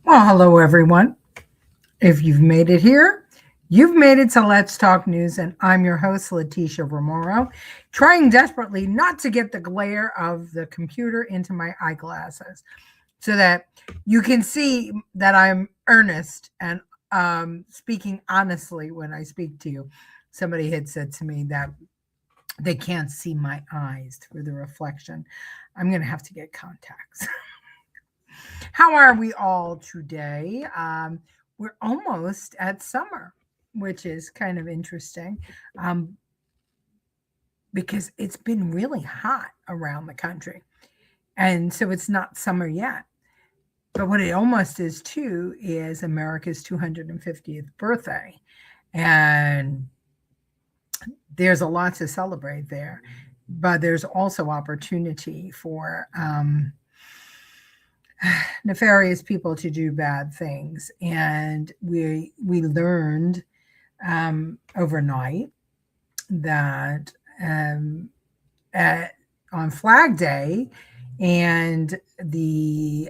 Well, hello, everyone. If you've made it here, you've made it to Let's Talk News, and I'm your host, Leticia Romero, trying desperately not to get the glare of the computer into my eyeglasses so that you can see that I'm earnest and speaking honestly when I speak to you. Somebody had said to me that they can't see my eyes through the reflection. I'm going to have to get contacts. How are we all today? We're almost at summer, which is kind of interesting um, because it's been really hot around the country. And so it's not summer yet. But what it almost is too is America's 250th birthday. And there's a lot to celebrate there. But there's also opportunity for nefarious people to do bad things, and we learned overnight that on Flag Day and the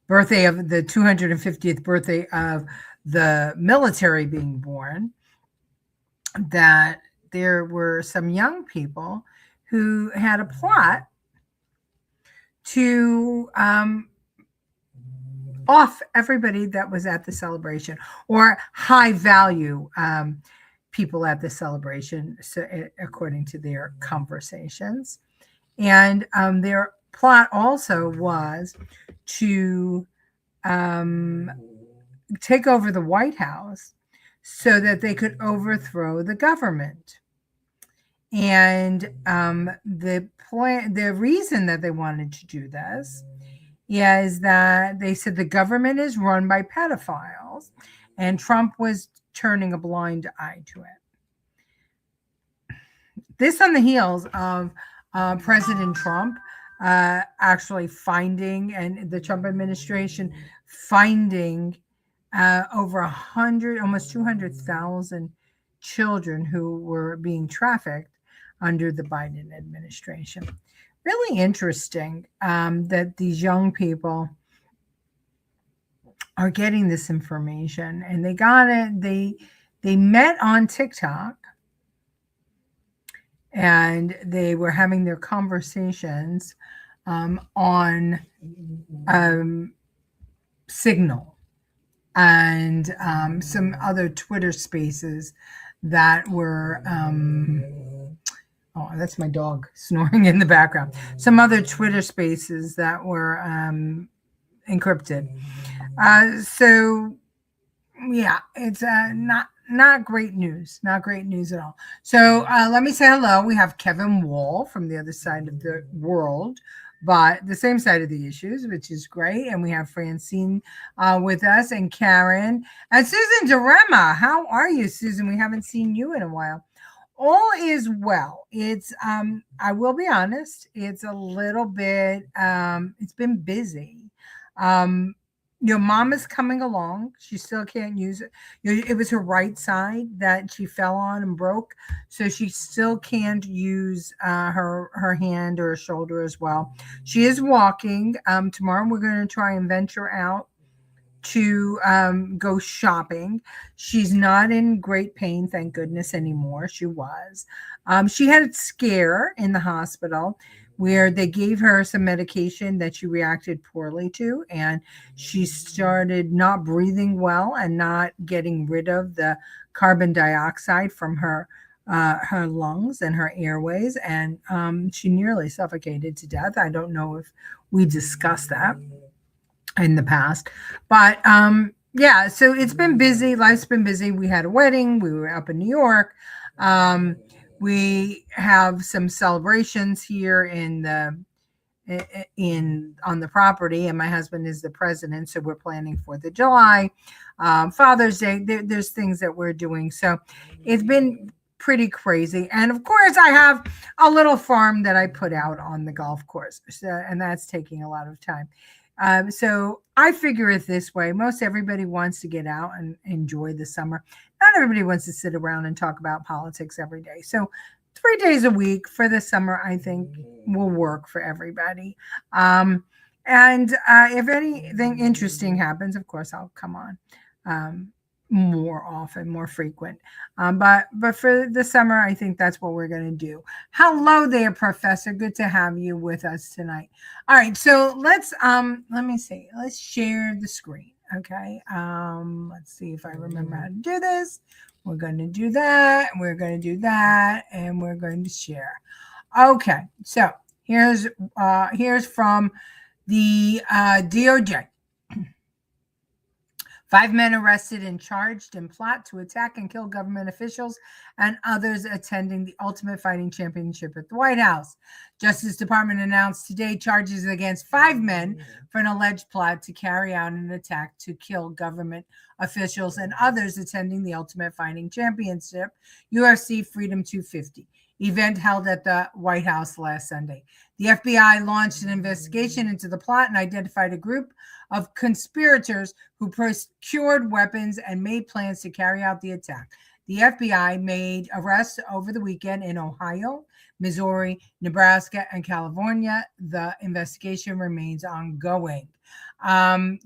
birthday of the 250th birthday of the military being born, that there were some young people who had a plot to off everybody that was at the celebration, or high value people at the celebration, so, according to their conversations. And their plot also was to take over the White House so that they could overthrow the government. And the reason that they wanted to do this is that they said the government is run by pedophiles, and Trump was turning a blind eye to it. This on the heels of President Trump actually finding, and the Trump administration finding over 100, almost 200,000 children who were being trafficked under the Biden administration. Really interesting that these young people are getting this information, and they got it. They met on TikTok, and they were having their conversations on Signal and some other Twitter spaces that were oh, that's my dog snoring in the background. Some other Twitter spaces that were encrypted. So yeah, it's not great news. Not great news at all. So let me say hello. We have Kevin Wall from the other side of the world, but the same side of the issues, which is great. And we have Francine with us, and Karen and Susan Durema. How are you, Susan? We haven't seen you in a while. All is well. It's I will be honest, it's a little bit it's been busy. Your mom is coming along. She still can't use it. It was her right side that she fell on and broke, so she still can't use her hand or her shoulder as well. She is walking. Tomorrow we're going to try and venture out to go shopping. She's not in great pain, thank goodness, anymore. She was. She had a scare in the hospital where they gave her some medication that she reacted poorly to, and she started not breathing well and not getting rid of the carbon dioxide from her lungs and her airways, and she nearly suffocated to death. I don't know if we discussed that in the past, but yeah, so it's been busy. Life's been busy. We had a wedding. We were up in New York. We have some celebrations here on the property, and my husband is the president, so we're planning 4th of July, Father's Day. There's things that we're doing, so it's been pretty crazy. And of course, I have a little farm that I put out on the golf course, and that's taking a lot of time. So I figure it this way. Most everybody wants to get out and enjoy the summer. Not everybody wants to sit around and talk about politics every day. So 3 days a week for the summer, I think, will work for everybody. And if anything interesting happens, of course, I'll come on um, more often, more frequent. But for the summer, I think that's what we're going to do. Hello there, Professor. Good to have you with us tonight. All right, so let me see. Let's share the screen. Okay. Let's see if I remember how to do this. We're going to do that. We're going to do that, and we're going to share. Okay. So here's from the DOJ. 5 men arrested and charged in plot to attack and kill government officials and others attending the Ultimate Fighting Championship at the White House. Justice Department announced today charges against 5 men for an alleged plot to carry out an attack to kill government officials and others attending the Ultimate Fighting Championship, UFC Freedom 250, event held at the White House last Sunday. The FBI launched an investigation into the plot and identified a group of conspirators who procured weapons and made plans to carry out the attack. The FBI made arrests over the weekend in Ohio, Missouri, Nebraska, and California. The investigation remains ongoing.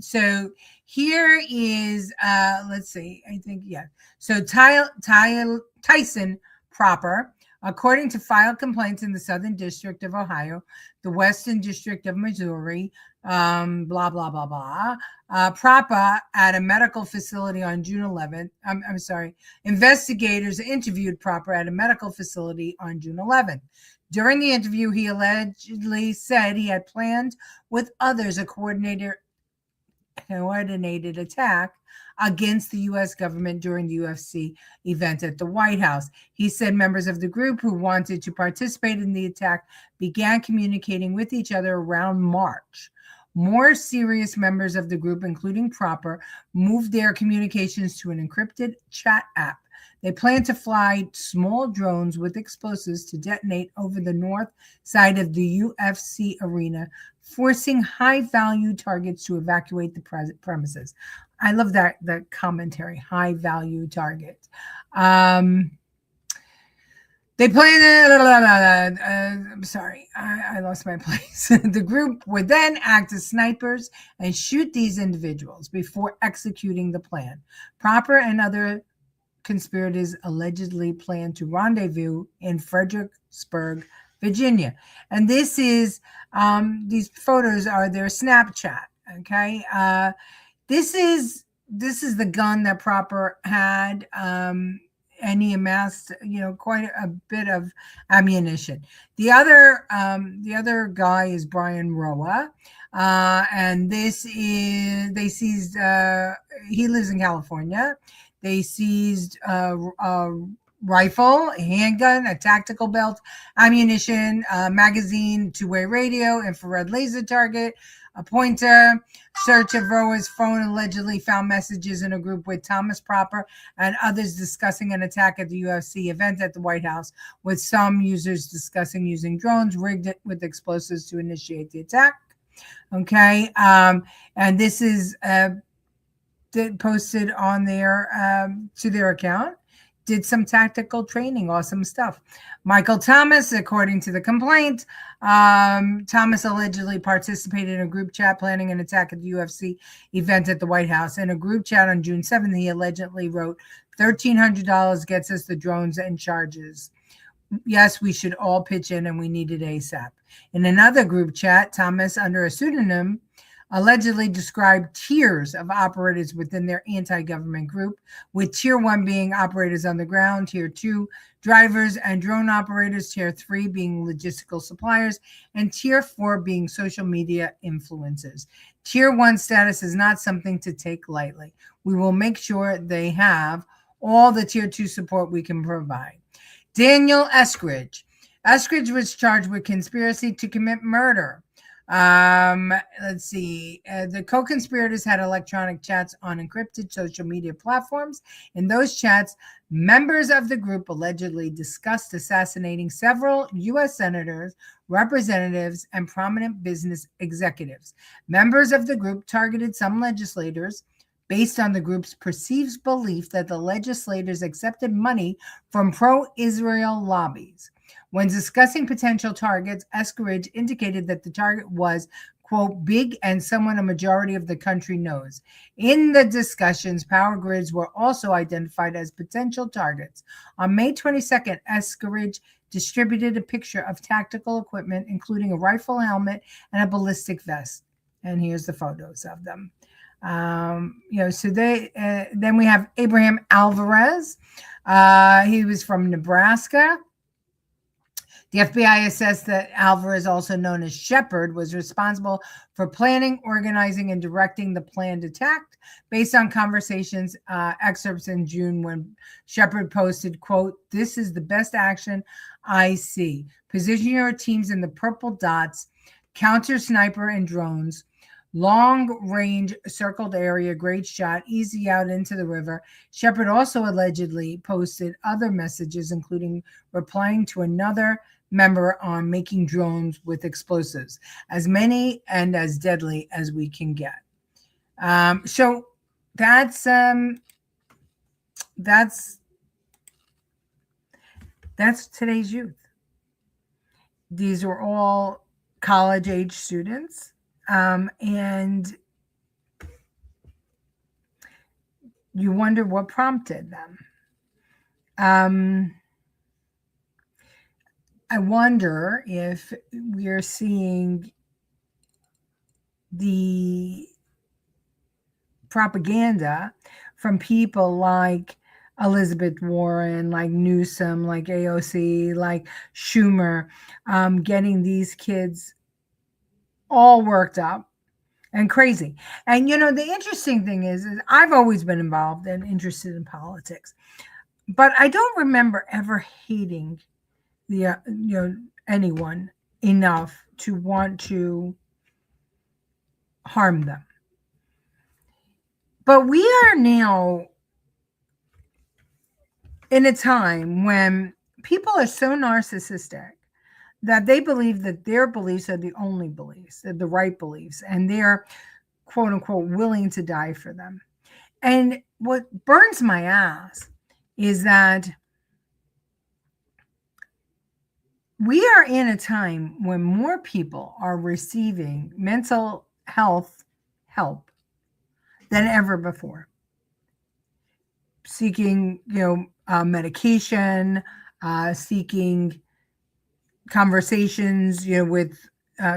So here is, let's see, I think, yeah. So Tyson Proper, according to filed complaints in the Southern District of Ohio, the Western District of Missouri, blah, blah, blah, blah. Propa at a medical facility on June 11th. I'm sorry. Investigators interviewed Proper at a medical facility on June 11th. During the interview, he allegedly said he had planned with others a coordinated attack against the U.S. government during the UFC event at the White House. He said members of the group who wanted to participate in the attack began communicating with each other around March. More serious members of the group, including Proper, moved their communications to an encrypted chat app. They plan to fly small drones with explosives to detonate over the north side of the UFC arena, forcing high-value targets to evacuate the premises. I love that commentary, high-value target. They plan. I'm sorry, I lost my place. The group would then act as snipers and shoot these individuals before executing the plan. Proper and other conspirators allegedly plan to rendezvous in Fredericksburg, Virginia. And this is, these photos are their Snapchat. Okay. This is the gun that Proper had, and he amassed, quite a bit of ammunition. The other guy is Brian Roa, and they seized. He lives in California. They seized a rifle, a handgun, a tactical belt, ammunition, a magazine, two-way radio, infrared laser target, a pointer. Search of Roa's phone allegedly found messages in a group with Thomas Proper and others discussing an attack at the UFC event at the White House, with some users discussing using drones rigged with explosives to initiate the attack. Okay. And this is posted on their to their account. Did some tactical training, awesome stuff. Michael Thomas, according to the complaint, Thomas allegedly participated in a group chat planning an attack at the UFC event at the White House. In a group chat on June 7th, he allegedly wrote, $1,300 gets us the drones and charges. Yes, we should all pitch in and we need it ASAP. In another group chat, Thomas, under a pseudonym, allegedly described tiers of operators within their anti-government group, with tier 1 being operators on the ground, tier 2 drivers and drone operators, tier 3 being logistical suppliers, and tier 4 being social media influencers. Tier 1 status is not something to take lightly. We will make sure they have all the tier 2 support we can provide. Daniel Eskridge. Eskridge was charged with conspiracy to commit murder. Let's see. The co-conspirators had electronic chats on encrypted social media platforms. In those chats, members of the group allegedly discussed assassinating several U.S. senators, representatives, and prominent business executives. Members of the group targeted some legislators based on the group's perceived belief that the legislators accepted money from pro-Israel lobbies. When discussing potential targets, Eskridge indicated that the target was, quote, big and someone a majority of the country knows. In the discussions, power grids were also identified as potential targets. On May 22nd, Escaridge distributed a picture of tactical equipment, including a rifle helmet and a ballistic vest. And here's the photos of them. So then we have Abraham Alvarez. He was from Nebraska. The FBI assessed that Alvarez, also known as Shepard, was responsible for planning, organizing, and directing the planned attack based on conversations, excerpts in June when Shepard posted, quote, "This is the best action I see. Position your teams in the purple dots, counter sniper and drones, long range circled area, great shot, easy out into the river." Shepard also allegedly posted other messages, including replying to another member on making drones with explosives, as many and as deadly as we can get. So that's today's youth. These are all college age students, and you wonder what prompted them. I wonder if we're seeing the propaganda from people like Elizabeth Warren, like Newsom, like AOC, like Schumer, getting these kids all worked up and crazy. And, the interesting thing is I've always been involved and interested in politics, but I don't remember ever hating anyone enough to want to harm them. But we are now in a time when people are so narcissistic that they believe that their beliefs are the only beliefs, they're the right beliefs, and they're, quote unquote, willing to die for them. And what burns my ass is that we are in a time when more people are receiving mental health help than ever before, seeking, medication, seeking conversations, with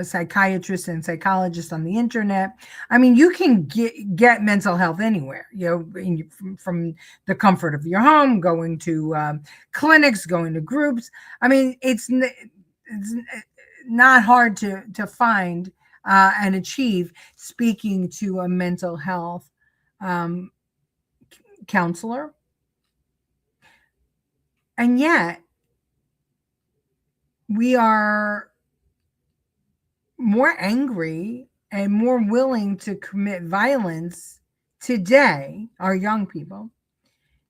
psychiatrists and psychologists on the internet. I mean, you can get mental health anywhere, from the comfort of your home, going to clinics, going to groups. I mean, it's not hard to find and achieve speaking to a mental health counselor. And yet, we are more angry and more willing to commit violence today, our young people,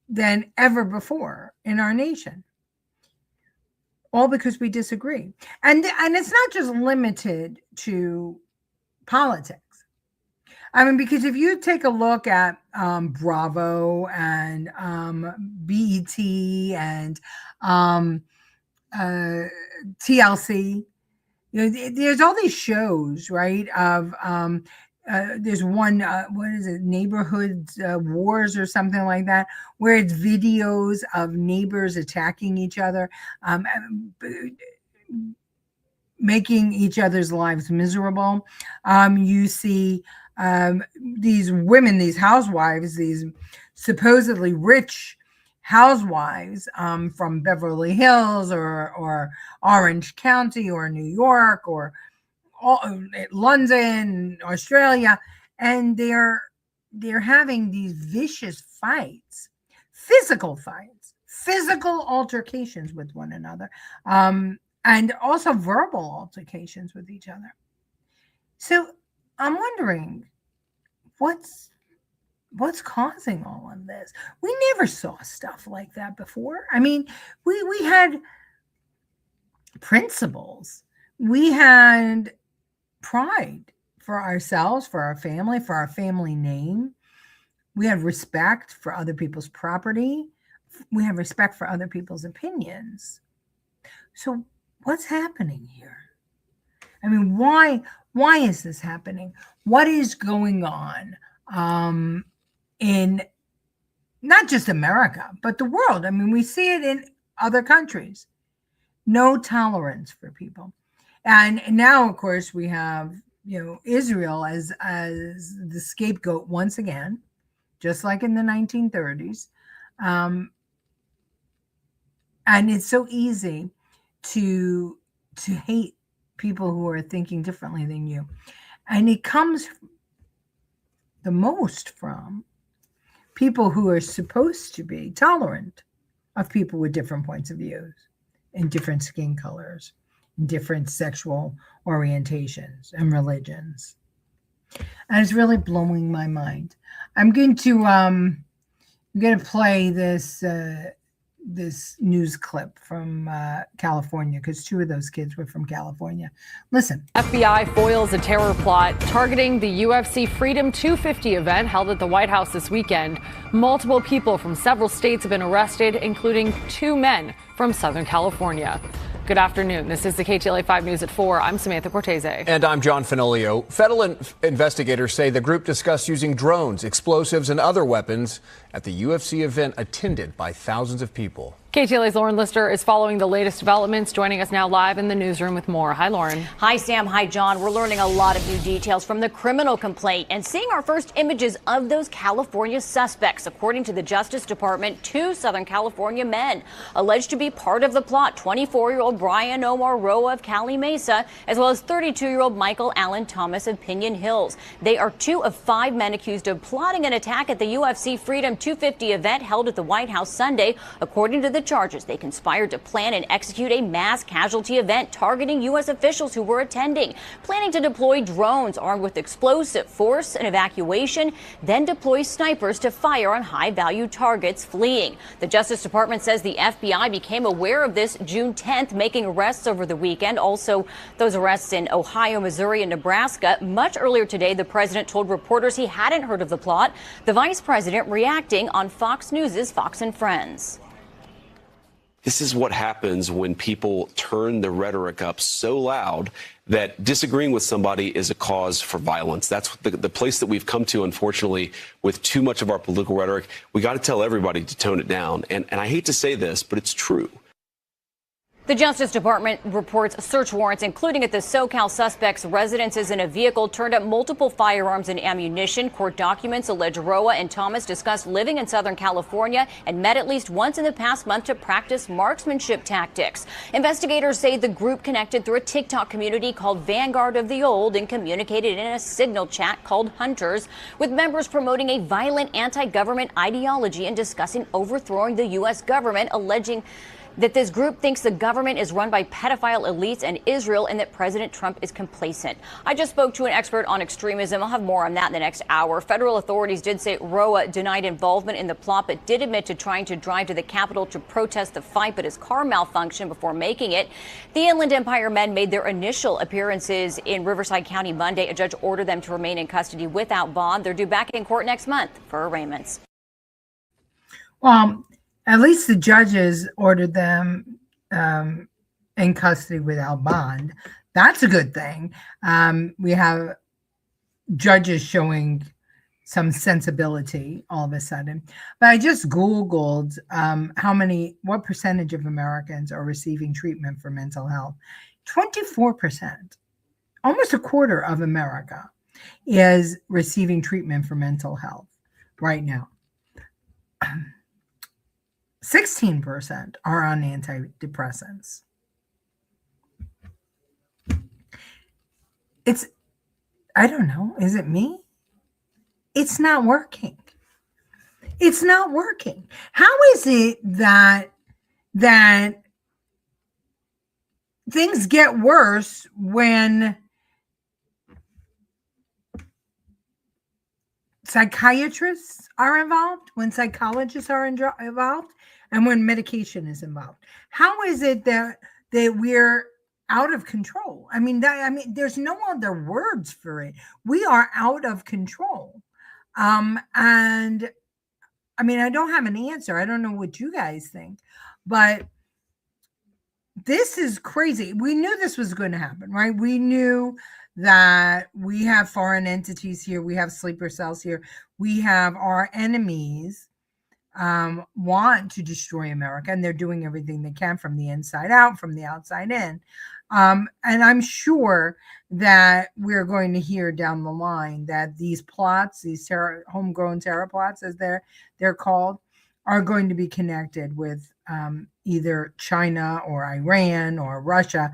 than ever before in our nation. All because we disagree. And it's not just limited to politics. I mean, because if you take a look at Bravo and BET and TLC, there's all these shows, right? Of there's one, what is it, Neighborhood Wars or something like that, where it's videos of neighbors attacking each other, making each other's lives miserable. You see these women, these housewives, these supposedly rich housewives from Beverly Hills or Orange County or New York or London, Australia, and they're having these vicious fights, physical altercations with one another, and also verbal altercations with each other. So I'm wondering what's causing all of this. We never saw stuff like that before. I mean, we had principles. We had pride for ourselves, for our family name. We had respect for other people's property. We have respect for other people's opinions. So what's happening here? I mean, why Why is this happening? What is going on in not just America, but the world? I mean, we see it in other countries. No tolerance for people. And now, of course, we have, Israel as the scapegoat once again, just like in the 1930s. And it's so easy to hate people who are thinking differently than you. And it comes the most from people who are supposed to be tolerant of people with different points of views and different skin colors, and different sexual orientations and religions. And it's really blowing my mind. I'm going to play this this news clip from California, because 2 of those kids were from California. Listen. FBI foils a terror plot targeting the UFC Freedom 250 event held at the White House this weekend. Multiple people from several states have been arrested, including 2 men from Southern California. Good afternoon. This is the KTLA 5 News at 4. I'm Samantha Cortese. And I'm John Fenolio. Federal investigators say the group discussed using drones, explosives, and other weapons at the UFC event attended by thousands of people. KTLA's Lauren Lister is following the latest developments, joining us now live in the newsroom with more. Hi, Lauren. Hi, Sam. Hi, John. We're learning a lot of new details from the criminal complaint and seeing our first images of those California suspects. According to the Justice Department, 2 Southern California men alleged to be part of the plot. 24-year-old Brian Omar Roa of Cali Mesa, as well as 32-year-old Michael Allen Thomas of Pinon Hills. They are 2 of 5 men accused of plotting an attack at the UFC Freedom 250 event held at the White House Sunday. According to the charges, they conspired to plan and execute a mass casualty event targeting U.S. officials who were attending, planning to deploy drones armed with explosive force and evacuation, then deploy snipers to fire on high-value targets fleeing. The Justice Department says the FBI became aware of this June 10th, making arrests over the weekend. Also, those arrests in Ohio, Missouri, and Nebraska. Much earlier today, the president told reporters he hadn't heard of the plot. The vice president reacting on Fox News' Fox and Friends. This is what happens when people turn the rhetoric up so loud that disagreeing with somebody is a cause for violence. That's the place that we've come to, unfortunately, with too much of our political rhetoric. We got to tell everybody to tone it down. And I hate to say this, but it's true. The Justice Department reports search warrants, including at the SoCal suspects' residences in a vehicle, turned up multiple firearms and ammunition. Court documents allege Roa and Thomas discussed living in Southern California and met at least once in the past month to practice marksmanship tactics. Investigators say the group connected through a TikTok community called Vanguard of the Old and communicated in a signal chat called Hunters, with members promoting a violent anti-government ideology and discussing overthrowing the U.S. government, alleging that this group thinks the government is run by pedophile elites and Israel, and that President Trump is complacent. I just spoke to an expert on extremism. I'll have more on that in the next hour. Federal authorities did say Roa denied involvement in the plot, but did admit to trying to drive to the Capitol to protest the fight, but his car malfunctioned before making it. The Inland Empire men made their initial appearances in Riverside County Monday. A judge ordered them to remain in custody without bond. They're due back in court next month for arraignments. At least the judges ordered them in custody without bond. That's a good thing. We have judges showing some sensibility all of a sudden. But I just Googled what percentage of Americans are receiving treatment for mental health. 24%, almost a quarter of America is receiving treatment for mental health right now. 16% are on antidepressants. I don't know, is it me? It's not working. It's not working. How is it that things get worse when psychiatrists are involved, when psychologists are involved, and when medication is involved? How is it that we're out of control? I mean, there's no other words for it. We are out of control. And I mean, I don't have an answer. I don't know what you guys think, but this is crazy. We knew this was going to happen, right? We knew that we have foreign entities here, we have sleeper cells here, we have our enemies want to destroy America, and they're doing everything they can from the inside out, from the outside in. And I'm sure that we're going to hear down the line that these plots, these homegrown terror plots, as they're called, are going to be connected with either China or Iran or Russia.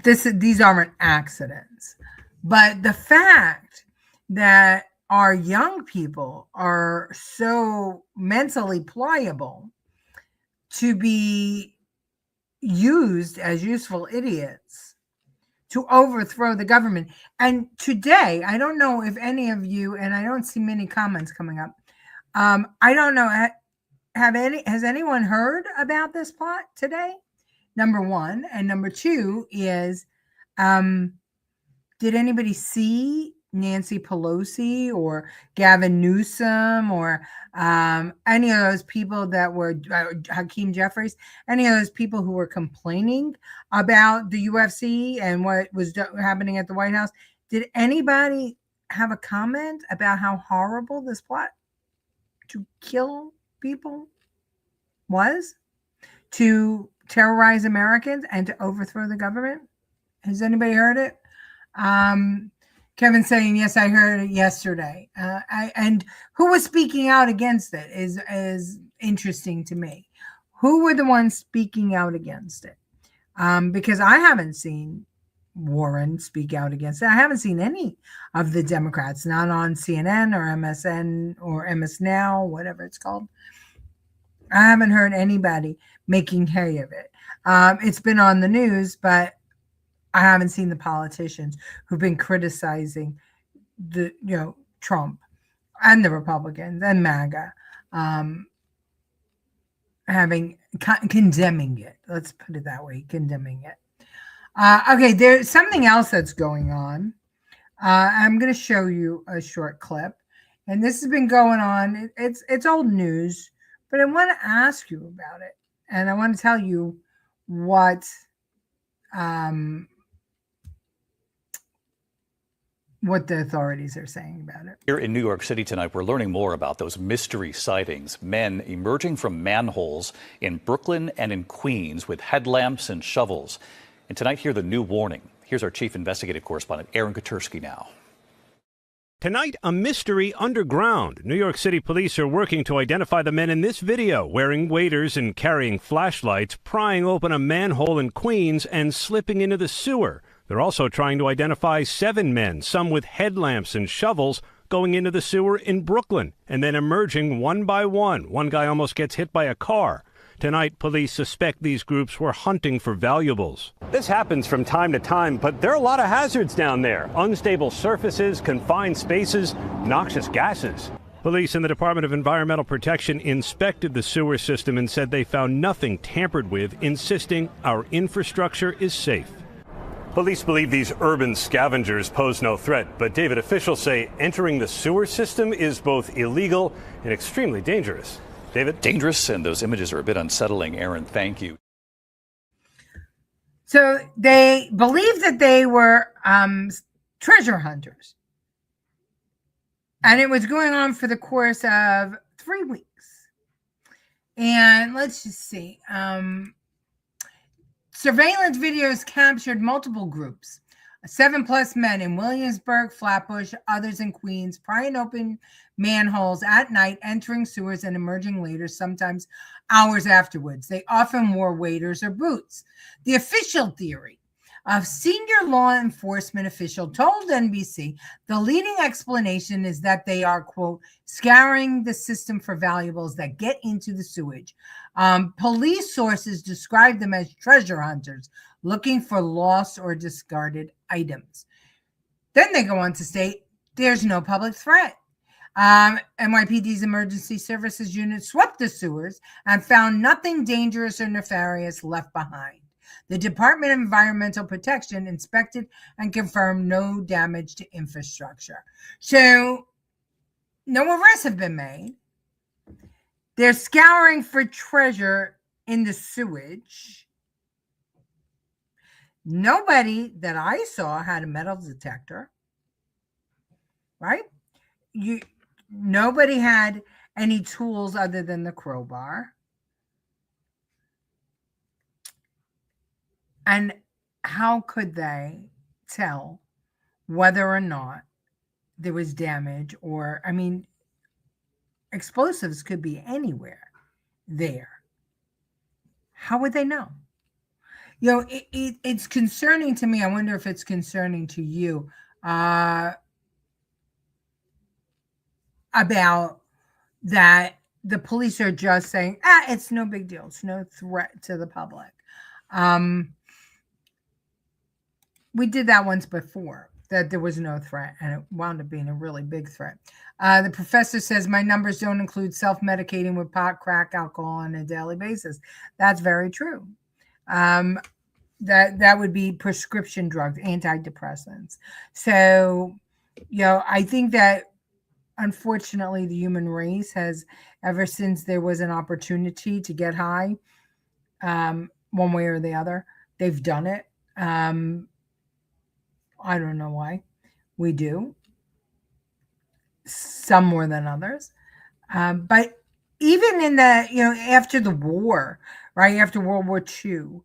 These aren't accidents, but the fact that our young people are so mentally pliable to be used as useful idiots to overthrow the government. And today, I don't know if any of you, and I don't see many comments coming up. I don't know. Has anyone heard about this plot today? Number one. And number two is, did anybody see Nancy Pelosi or Gavin Newsom or any of those people that were Hakeem Jeffries, any of those people who were complaining about the UFC and what was happening at the White House? Did anybody have a comment about how horrible this plot to kill people was, to terrorize Americans and to overthrow the government? Has anybody heard it? Kevin saying, yes, I heard it yesterday. And who was speaking out against it is interesting to me. Who were the ones speaking out against it? Because I haven't seen Warren speak out against it. I haven't seen any of the Democrats, not on CNN or MSN or MS Now, whatever it's called. I haven't heard anybody making hay of it. It's been on the news, but I haven't seen the politicians who've been criticizing Trump and the Republicans and MAGA condemning it. Let's put it that way, condemning it. Okay, there's something else that's going on. I'm going to show you a short clip, and this has been going on. It's old news, but I want to ask you about it, and I want to tell you what the authorities are saying about it. Here in New York City tonight, we're learning more about those mystery sightings, men emerging from manholes in Brooklyn and in Queens with headlamps and shovels. And tonight, hear the new warning. Here's our chief investigative correspondent, Aaron Katersky now. Tonight, a mystery underground. New York City police are working to identify the men in this video, wearing waders and carrying flashlights, prying open a manhole in Queens and slipping into the sewer. They're also trying to identify 7 men, some with headlamps and shovels, going into the sewer in Brooklyn and then emerging one by one. One guy almost gets hit by a car. Tonight, police suspect these groups were hunting for valuables. This happens from time to time, but there are a lot of hazards down there. Unstable surfaces, confined spaces, noxious gases. Police in the Department of Environmental Protection inspected the sewer system and said they found nothing tampered with, insisting our infrastructure is safe. Police believe these urban scavengers pose no threat, but David, officials say entering the sewer system is both illegal and extremely dangerous. David? Dangerous, and those images are a bit unsettling. Aaron, thank you. So they believe that they were treasure hunters. And it was going on for the course of 3 weeks. And let's just see. Surveillance videos captured multiple groups. 7+ men in Williamsburg, Flatbush, others in Queens, prying open manholes at night, entering sewers and emerging later, sometimes hours afterwards. They often wore waders or boots. The official theory of senior law enforcement official told NBC the leading explanation is that they are, quote, scouring the system for valuables that get into the sewage. Police sources describe them as treasure hunters looking for lost or discarded items. Then they go on to state there's no public threat. NYPD's emergency services unit swept the sewers and found nothing dangerous or nefarious left behind. The Department of Environmental Protection inspected and confirmed no damage to infrastructure. So no arrests have been made. They're scouring for treasure in the sewage. Nobody that I saw had a metal detector, right? Nobody had any tools other than the crowbar. And how could they tell whether or not there was damage? Or, I mean, explosives could be anywhere there. How would they know? It's concerning to me. I wonder if it's concerning to you about that the police are just saying, it's no big deal. It's no threat to the public. We did that once before, that there was no threat, and it wound up being a really big threat. The professor says, my numbers don't include self-medicating with pot, crack, alcohol on a daily basis. That's very true. That would be prescription drugs, antidepressants. So, I think that unfortunately the human race has, ever since there was an opportunity to get high, one way or the other, they've done it. I don't know why. We do. Some more than others. But even in the, after the war, right, after World War II,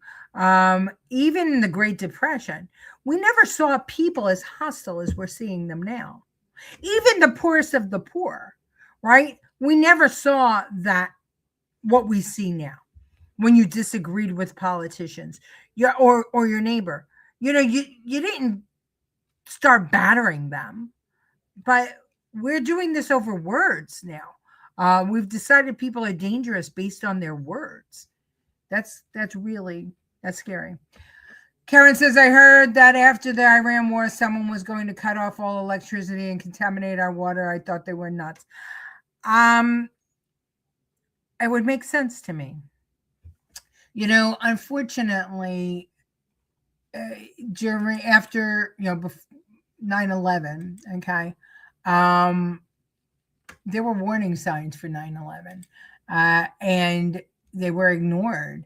even in the Great Depression, we never saw people as hostile as we're seeing them now. Even the poorest of the poor, right? We never saw that, what we see now. When you disagreed with politicians, or your neighbor, you didn't start battering them, but we're doing this over words now. We've decided people are dangerous based on their words. That's scary. Karen says, I heard that after the Iran war, someone was going to cut off all electricity and contaminate our water. I thought they were nuts. It would make sense to me. Unfortunately, after 9/11, okay, there were warning signs for 9/11, and they were ignored.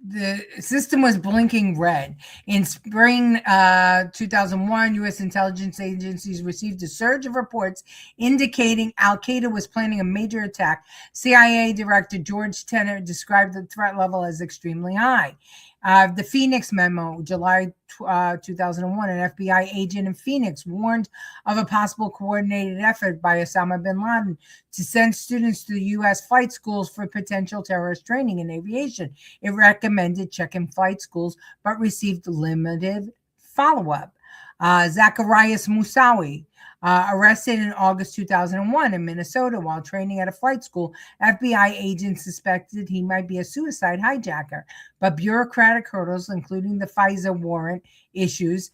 The system was blinking red. In spring 2001, U.S. intelligence agencies received a surge of reports indicating Al-Qaeda was planning a major attack. CIA Director George Tenet described the threat level as extremely high. The Phoenix memo, July 2001, an FBI agent in Phoenix warned of a possible coordinated effort by Osama bin Laden to send students to the U.S. flight schools for potential terrorist training in aviation. It recommended checking flight schools, but received limited follow-up. Zacharias Moussaoui, arrested in August 2001 in Minnesota while training at a flight school. FBI agents suspected he might be a suicide hijacker, but bureaucratic hurdles, including the FISA warrant issues,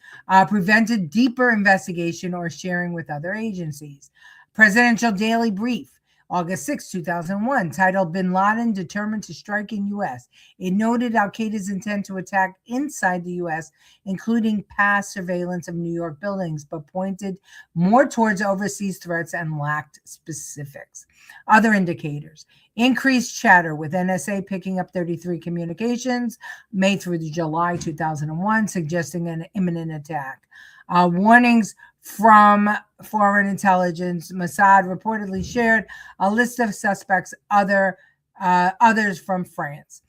prevented deeper investigation or sharing with other agencies. Presidential Daily Brief, August 6, 2001, titled Bin Laden Determined to Strike in U.S. It noted Al-Qaeda's intent to attack inside the U.S., including past surveillance of New York buildings, but pointed more towards overseas threats and lacked specifics. Other indicators: increased chatter, with NSA picking up 33 communications made through July 2001, suggesting an imminent attack. Warnings from foreign intelligence. Mossad reportedly shared a list of suspects, others from France.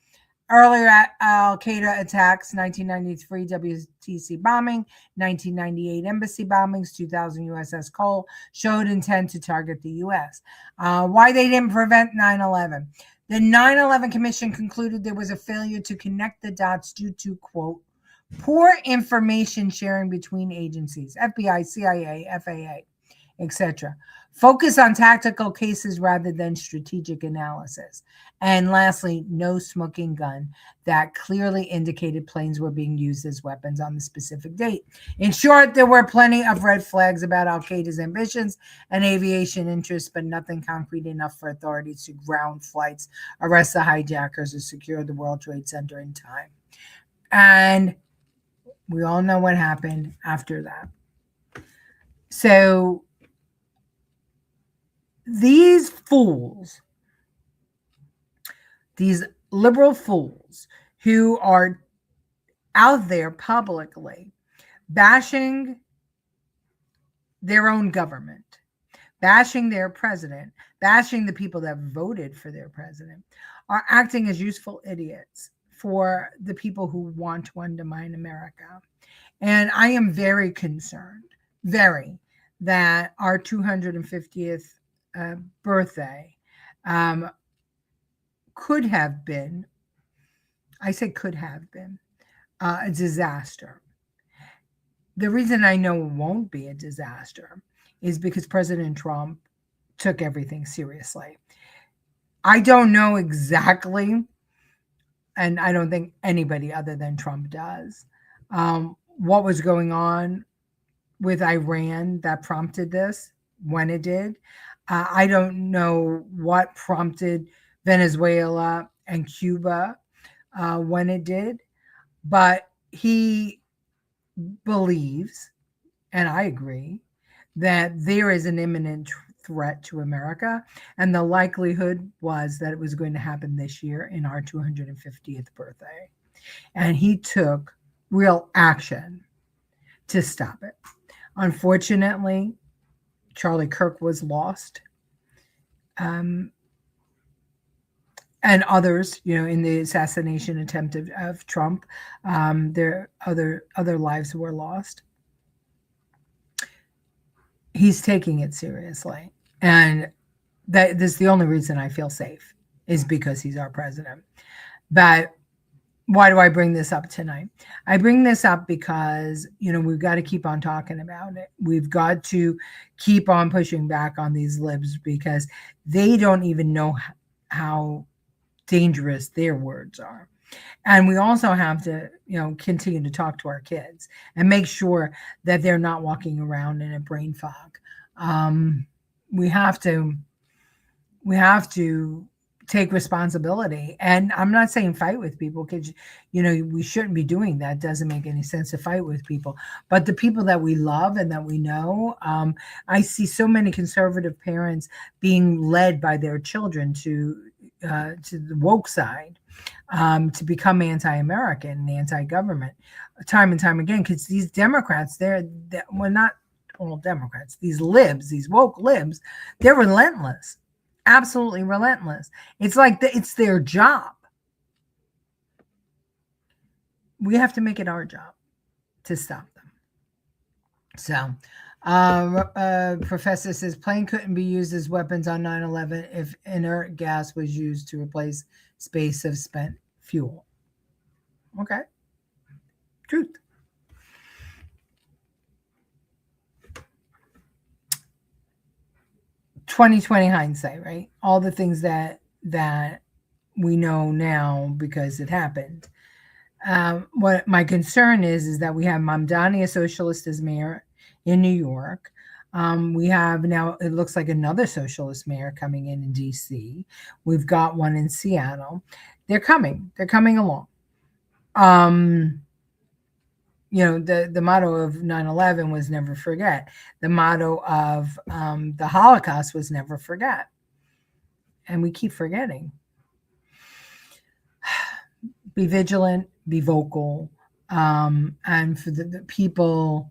Earlier Al-Qaeda attacks, 1993 WTC bombing, 1998 embassy bombings, 2000 USS Cole, showed intent to target the U.S. Why they didn't prevent 9/11. The 9/11 Commission concluded there was a failure to connect the dots due to, quote, poor information sharing between agencies, FBI, CIA, FAA, etc. Focus on tactical cases rather than strategic analysis. And lastly, no smoking gun that clearly indicated planes were being used as weapons on the specific date. In short, there were plenty of red flags about Al-Qaeda's ambitions and aviation interests, but nothing concrete enough for authorities to ground flights, arrest the hijackers, or secure the World Trade Center in time. And we all know what happened after that. So these fools, these liberal fools who are out there publicly bashing their own government, bashing their president, bashing the people that voted for their president, are acting as useful idiots for the people who want to undermine America. And I am very concerned, that our 250th birthday could have been, I say could have been, a disaster. The reason I know it won't be a disaster is because President Trump took everything seriously. I don't know exactly, and I don't think anybody other than Trump does, what was going on with Iran that prompted this when it did. I don't know what prompted Venezuela and Cuba when it did, but he believes, and I agree, that there is an imminent threat to America, and the likelihood was that it was going to happen this year in our 250th birthday. And he took real action to stop it. Unfortunately, Charlie Kirk was lost. And others, in the assassination attempt of Trump, there other lives were lost. He's taking it seriously, and this is the only reason I feel safe is because he's our president. But why do I bring this up tonight? I bring this up because we've got to keep on talking about it. We've got to keep on pushing back on these libs because they don't even know how dangerous their words are. And we also have to, continue to talk to our kids and make sure that they're not walking around in a brain fog. We have to take responsibility. And I'm not saying fight with people because, we shouldn't be doing that. It doesn't make any sense to fight with people. But the people that we love and that we know, I see so many conservative parents being led by their children to the woke side, to become anti-American and anti-government time and time again, because these Democrats, we're not all Democrats, these libs, these woke libs, they're relentless, absolutely relentless. It's like it's their job. We have to make it our job to stop them. So, professor says plane couldn't be used as weapons on 9/11 if inert gas was used to replace space of spent fuel. Okay. Truth. "2020 hindsight," right? All the things that we know now because it happened. What my concern is that we have Mamdani, a socialist, as mayor in New York. We have now, it looks like another socialist mayor coming in DC. We've got one in Seattle. They're coming along. The motto of 9/11 was never forget. The motto of the Holocaust was never forget. And we keep forgetting. Be vigilant, be vocal, and for the people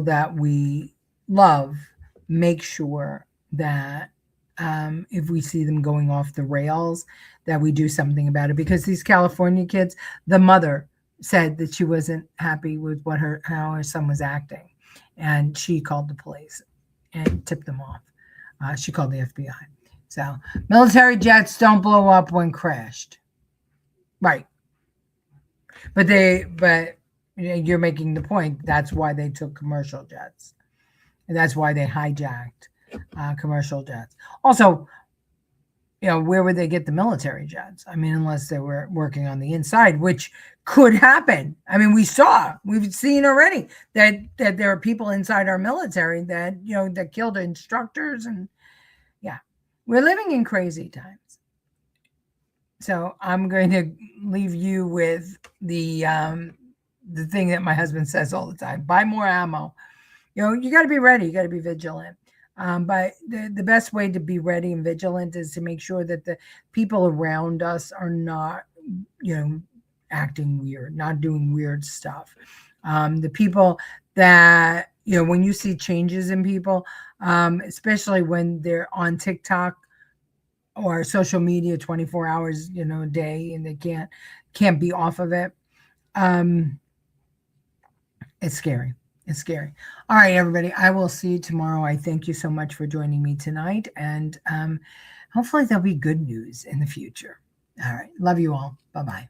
that we love, make sure that if we see them going off the rails, that we do something about it. Because these California kids, the mother said that she wasn't happy with how her son was acting, and she called the police and tipped them off. She called the FBI. So military jets don't blow up when crashed. Right. But you're making the point. That's why they took commercial jets. And that's why they hijacked commercial jets. Also, where would they get the military jets? I mean, unless they were working on the inside, which could happen. I mean, we've seen already that there are people inside our military that, that killed instructors. And yeah, we're living in crazy times. So I'm going to leave you with the thing that my husband says all the time: buy more ammo. You got to be ready. You got to be vigilant. But the best way to be ready and vigilant is to make sure that the people around us are not, acting weird, not doing weird stuff. The people that, when you see changes in people, especially when they're on TikTok or social media 24 hours, a day, and they can't be off of it. It's scary. It's scary. All right, everybody. I will see you tomorrow. I thank you so much for joining me tonight. And hopefully there'll be good news in the future. All right. Love you all. Bye-bye.